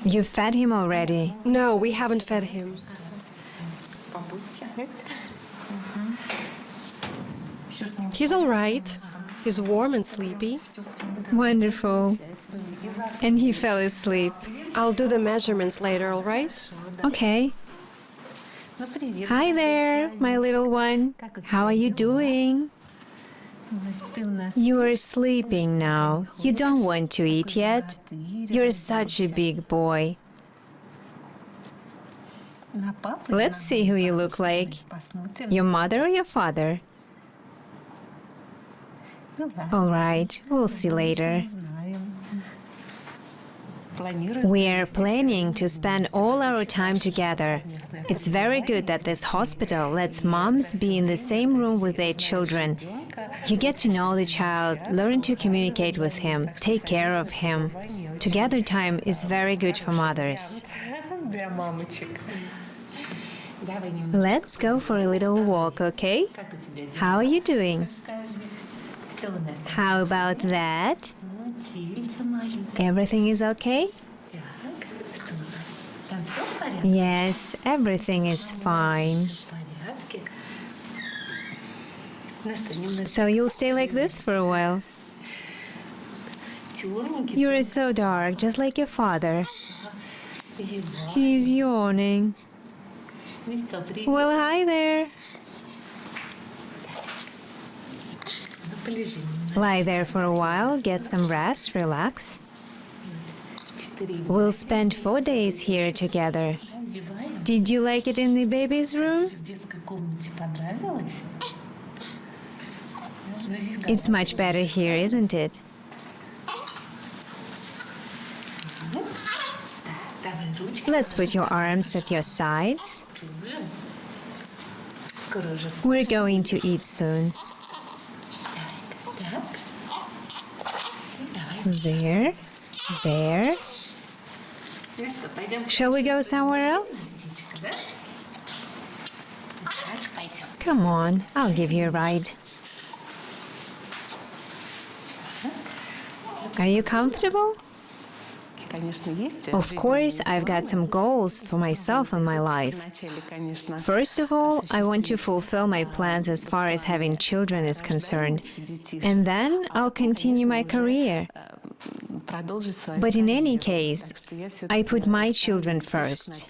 You fed him already. No, we haven't fed him. He's all right. He's warm and sleepy. Wonderful. And he fell asleep. I'll do the measurements later, all right? Okay. Hi there, my little one. How are you doing? You are sleeping now. You don't want to eat yet? You're such a big boy. Let's see who you look like. Your mother or your father? All right, we'll see later. We are planning to spend all our time together. It's very good that this hospital lets moms be in the same room with their children. You get to know the child, learn to communicate with him, take care of him. Together time is very good for mothers. Let's go for a little walk, okay? How are you doing? How about that? Everything is okay? Yes, everything is fine. So you'll stay like this for a while? You are so dark, just like your father. He's yawning. Well, hi there. Lie there for a while, get some rest, relax. We'll spend 4 days here together. Did you like it in the baby's room? It's much better here, isn't it? Let's put your arms at your sides. We're going to eat soon. There, there. Shall we go somewhere else? Come on, I'll give you a ride. Are you comfortable? Of course, I've got some goals for myself and my life. First of all, I want to fulfill my plans as far as having children is concerned, and then I'll continue my career. But in any case, I put my children first.